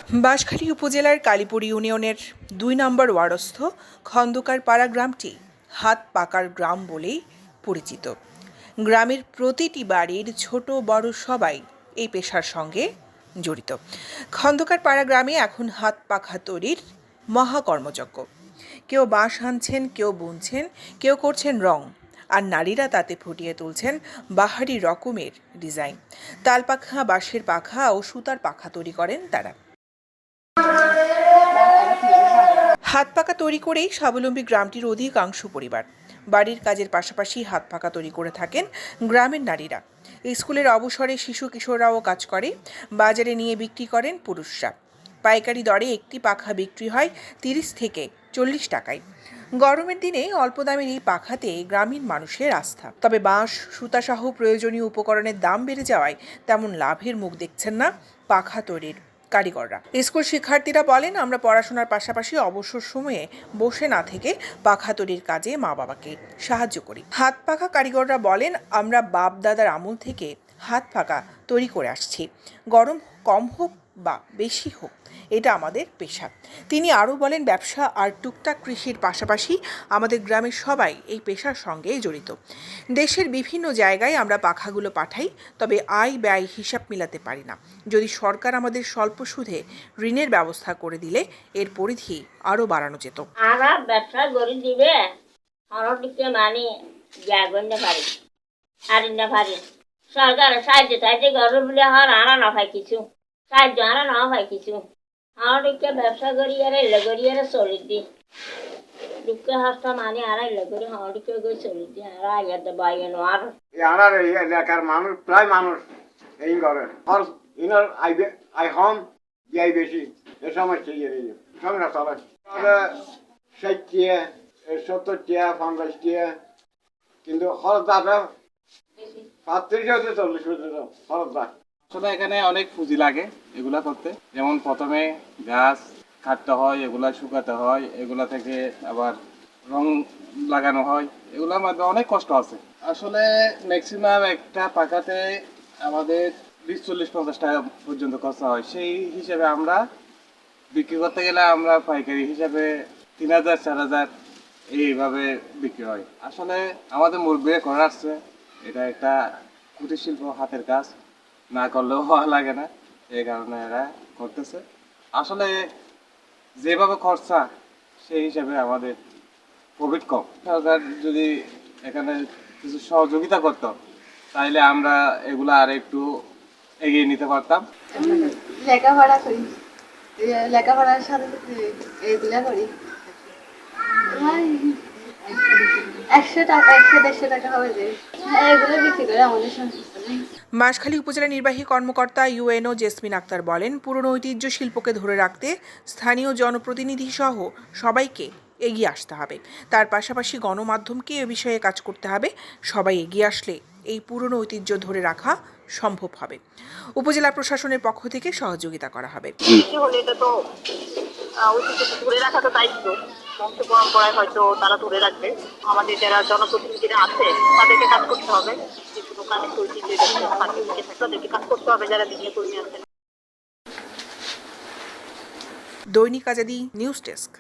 বাঁশখালী উপজেলার কালীপুর ইউনিয়নের ২ নম্বর ওয়ার্ডস্থ খন্দকার পাড়া গ্রামটি হাত পাকার গ্রাম বলেই পরিচিত। গ্রামের প্রতিটি বাড়ির ছোট বড় সবাই এই পেশার সঙ্গে জড়িত। খন্দকার পাড়া গ্রামে এখন হাত পাখা তৈরির মহাকর্মযজ্ঞ। কেউ বাঁশ আনছেন, কেউ বুনছেন, কেউ করছেন রং, আর নারীরা তাতে ফুটিয়ে তুলছেন বাহারি রকমের ডিজাইন। তাল পাখা, বাঁশের পাখা ও সুতার পাখা তৈরি করেন তারা। হাত পাকা তৈরি করেই স্বাবলম্বী গ্রামটির অধিকাংশ পরিবার। বাড়ির কাজের পাশাপাশি হাত পাকা তৈরি করে থাকেন গ্রামের নারীরা। স্কুলের অবসরে শিশু কিশোররাও কাজ করে, বাজারে নিয়ে বিক্রি করেন পুরুষরা। পাইকারি দরে একটি পাখা বিক্রি হয় ৩০ থেকে ৪০ টাকায়। গরমের দিনে অল্প দামের এই পাখাতে গ্রামীণ মানুষের আস্থা। তবে বাঁশ, সুতাসহ প্রয়োজনীয় উপকরণের দাম বেড়ে যাওয়ায় তেমন লাভের মুখ দেখছেন না পাখা তৈরির কারিগররা। স্কুল শিক্ষার্থীরা বলেন, আমরা পড়াশোনার পাশাপাশি অবসর সময়ে বসে না থেকে পাখা তৈরির কাজে মা বাবাকে সাহায্য করি। হাত পাখা কারিগররা বলেন, আমরা বাপ দাদার আমল থেকে হাত পাখা তৈরি করে আসছি। গরম কম হোক বা বেশি হোক, এটা আমাদের পেশা। তিনি আরও বলেন, ব্যবসা আর টুকটাক কৃষির পাশাপাশি আমাদের গ্রামের সবাই এই পেশার সঙ্গে জড়িত। দেশের বিভিন্ন জায়গায় আমরা পাখাগুলো পাঠাই, তবে আয় ব্যয় হিসাব মিলাতে পারি না। যদি সরকার আমাদের স্বল্প সুদে ঋণের ব্যবস্থা করে দিলে এর পরিধি আরও বাড়ানো যেত। আমরা ব্যবসা করে দিবে অনেকদিকে মানে জাগন্য পারি আর না পারি সরকার সাহায্য গরম বলে আর আনা না হয় কিছু সাহায্য আনা না হয় কিছু আমাদেরকে ব্যবসা করি আর এলে করি আর চলি দিই দুঃখে হাসটা মানে আর এলে করি আমাদেরকে চলি দিই আর আইয়ার বাইন আর আমার এই এলাকার মানুষ প্রায় মানুষ এই করে আর ইনার আই হম যাই বেশি এ সমস্যা সঙ্গে চলে 60 টিয়া 70 টিয়া 50 টিয়া কিন্তু খরচ দাদা 35 40 খরচ দাদা। আসলে এখানে অনেক পুঁজি লাগে এগুলা করতে। যেমন প্রথমে গাছ কাটতে হয়, এগুলা শুকাতে হয়, এগুলা থেকে আবার রং লাগানো হয়, এগুলোর মধ্যে অনেক কষ্ট আছে। আসলে ম্যাক্সিমাম একটা পাকাতে আমাদের 20-40-50 টাকা পর্যন্ত খরচা হয়। সেই হিসেবে আমরা বিক্রি করতে গেলে আমরা পাইকারি হিসাবে 3000-4000 এইভাবে বিক্রি হয়। আসলে আমাদের মুরব্বীরা করে আসছে, এটা একটা কুটির শিল্প, হাতের কাজ, না করলেও ভালো লাগে না, এই কারণে এরা করতেছে। আসলে যেভাবে খরচা সেই হিসাবে আমাদের প্রফিট কম। সরকার যদি এখানে কিছু সহযোগিতা করত তাহলে আমরা এগুলো আর একটু এগিয়ে নিতে পারতাম। লেখাপড়া করি, লেখাপড়ার সাথে এইগুলা করি। 100 টাকা 100-150 টাকা হবে যে এগুলো বিক্রি করে আমাদের সংসার চলে। বাঁশখালী উপজেলা নির্বাহী কর্মকর্তা ইউএনও জেসমিন আক্তার বলেন, পুরনো ঐতিহ্য শিল্পকে ধরে রাখতে স্থানীয় জনপ্রতিনিধি সহ সবাইকে এগিয়ে আসতে হবে। তার পাশাপাশি গণমাধ্যমকে এ বিষয়ে কাজ করতে হবে। সবাই এগিয়ে আসলে এই পুরনো ঐতিহ্য ধরে রাখা সম্ভব হবে। উপজেলা প্রশাসনের পক্ষ থেকে সহযোগিতা করা হবে। এটা তো ঐতিহ্য ধরে রাখা তো দায়িত্ব, বংশ পরম্পরায় হয়তো তারা ধরে রাখবে। আমাদের যারা জনপ্রতিনিধিরা আছে তাদেরকে কাজ করতে হবে, যেগুলো কাজের ঐতিহ্য তাদেরকে কাজ করতে হবে, যারা দিনে কর্মী আছেন। দৈনিক আজাদী নিউজ ডেস্ক।